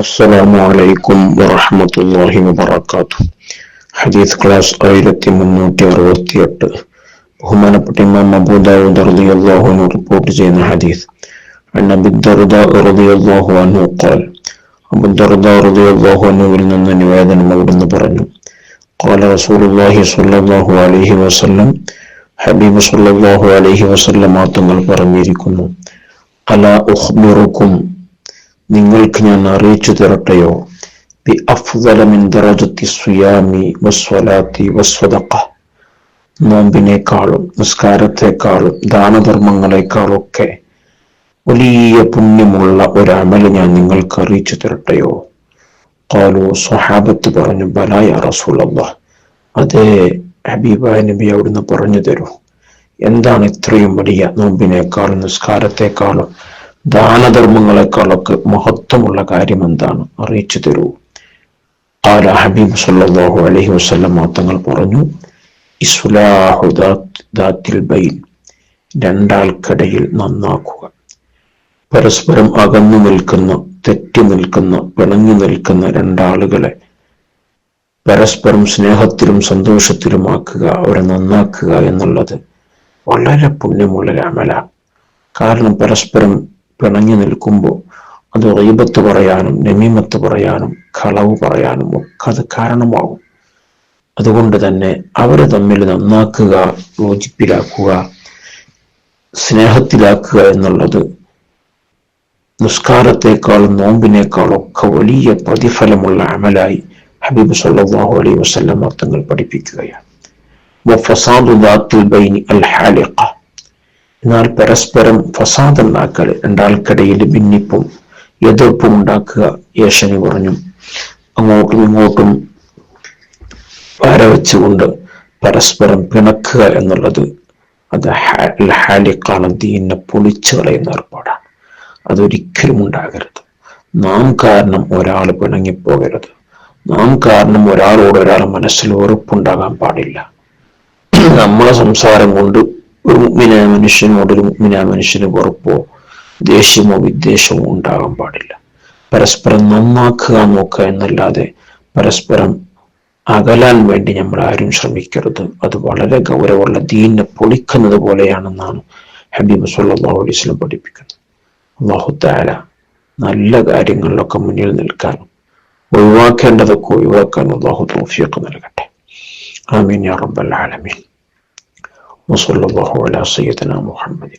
അസ്സലാമു അലൈക്കും വറഹ്മത്തുള്ളാഹി വബറകാതുഹു. ഹദീസ് ക്ലാസ് 1368. ബഹുമാനപ്പെട്ട ഇമാം അബൂ ദാവൂദ് റളിയല്ലാഹു അൻഹു റിപ്പോർട്ട് ചെയ്യുന്ന ഹദീസ്. അൻ അബീ ദർദാ റളിയല്ലാഹു അൻഹു ഖാൽ, അബൂ ദർദാ റളിയല്ലാഹു അൻഹുവിൽ നിന്ന് നിവേദനം അവിടുന്ന് പറഞ്ഞു, ഖാല റസൂലുള്ളാഹി സ്വല്ലല്ലാഹു അലൈഹി വസല്ലം, ഹബീബ് സ്വല്ലല്ലാഹു അലൈഹി വസല്ലം തങ്ങൾ പറഞ്ഞിരിക്കുന്നു, അലാ ഉഖ്ബിറുക്കും, നിങ്ങൾക്ക് ഞാൻ അറിയിച്ചു തരട്ടെയോ, ബി അഫ്ളല മിൻ ദറജത്തി സിയാമി വസ്സലാത്തി വസ്സദഖ, നോമ്പിനേക്കാളും നിസ്കാരത്തെക്കാളും ദാനധർമ്മങ്ങളെക്കാളൊക്കെ വലിയ പുണ്യമുള്ള ഒരമല് ഞാൻ നിങ്ങൾക്ക് അറിയിച്ചു തരട്ടെയോ? ഖാലു, സ്വഹാബത്ത് പറഞ്ഞു, ബലാ യാ റസൂലല്ലാഹ്, അതേ ഹബീബായ നബി, അവിടുന്ന് പറഞ്ഞു തരൂ, എന്താണ് ഇത്രയും വലിയ നോമ്പിനേക്കാളും നിസ്കാരത്തെക്കാളും ദാനധർമ്മങ്ങളെക്കാളൊക്കെ മഹത്വമുള്ള കാര്യം എന്താണ്, അറിയിച്ചു തരൂ. ഖാല, ഹബീബ് സല്ലല്ലാഹു അലൈഹി വസല്ലം തങ്ങൾ പറഞ്ഞു, ഇസ്ലാഹു ദാത്തിൽ ബൈൻ, രണ്ടാൾക്കിടയിൽ നന്നാക്കുക. പരസ്പരം അകന്നു നിൽക്കുന്ന, തെറ്റി നിൽക്കുന്ന, പിണങ്ങി നിൽക്കുന്ന രണ്ടാളുകളെ പരസ്പരം സ്നേഹത്തിലും സന്തോഷത്തിലുമാക്കുക, അവരെ നന്നാക്കുക എന്നുള്ളത് വളരെ പുണ്യമുള്ള അമലാണ്. കാരണം പരസ്പരം പിണങ്ങി നിൽക്കുമ്പോൾ അത് ഗീബത്ത് പറയാനും നമീമത്ത് പറയാനും കളവ് പറയാനും ഒക്കെ അത് കാരണമാകും. അതുകൊണ്ട് തന്നെ അവരെ തമ്മിൽ നന്നാക്കുക, യോജിപ്പിലാക്കുക, സ്നേഹത്തിലാക്കുക എന്നുള്ളത് നിസ്കാരത്തെക്കാളും നോമ്പിനേക്കാളും ഒക്കെ വലിയ പ്രതിഫലമുള്ള അമലായി ഹബീബ് സല്ലല്ലാഹു അലൈഹി വസല്ലം തങ്ങൾ പഠിപ്പിക്കുകയാണ്. വഫസാദു ദാത്തിൽ ബൈനി അൽ ഹാലിഖ, എന്നാൽ പരസ്പരം ഫസാദ് ഉണ്ടാക്കൽ, രണ്ടാൾക്കിടയിൽ ഭിന്നിപ്പും എതിർപ്പും ഉണ്ടാക്കുക, ഏഷണി പറഞ്ഞും അങ്ങോട്ടും ഇങ്ങോട്ടും വരവെച്ചുകൊണ്ട് പരസ്പരം പിണക്കുക എന്നുള്ളത് അത് ഹാലിഖാണ്, ദീനിനെ പൊളിച്ചു കളയുന്ന ഏർപ്പാടാണ്. അതൊരിക്കലും ഉണ്ടാകരുത്. നാം കാരണം ഒരാൾ പിണങ്ങിപ്പോകരുത്. നാം കാരണം ഒരാളോട് ഒരാൾ മനസ്സിൽ വെറുപ്പുണ്ടാകാൻ പാടില്ല. നമ്മളെ സംസാരം കൊണ്ട് ഒരു മുഅ്മിനായ മനുഷ്യനോട് ഒരു മുഅ്മിനായ മനുഷ്യന് വെറുപ്പോ ദേഷ്യമോ വിദ്വേഷമോ ഉണ്ടാകാൻ പാടില്ല. പരസ്പരം നന്നാക്കുക നോക്കുക എന്നല്ലാതെ പരസ്പരം അകലാൻ വേണ്ടി നമ്മൾ ആരും ശ്രമിക്കരുത്. അത് വളരെ ഗൗരവമുള്ള, ദീനിനെ പൊളിക്കുന്നത് പോലെയാണെന്നാണ് ഹബീബ് സല്ലല്ലാഹു അലൈഹി വസല്ലം പഠിപ്പിക്കുന്നത്. അല്ലാഹു തആല നല്ല കാര്യങ്ങളിലൊക്കെ മുന്നിൽ നിൽക്കാനും ഒഴിവാക്കേണ്ടതൊക്കെ ഒഴിവാക്കാനും അല്ലാഹു തൗഫീഖ് നൽകട്ടെ. ആമീൻ യാ റബ്ബൽ ആലമീൻ. وصلى الله على سيدنا محمد.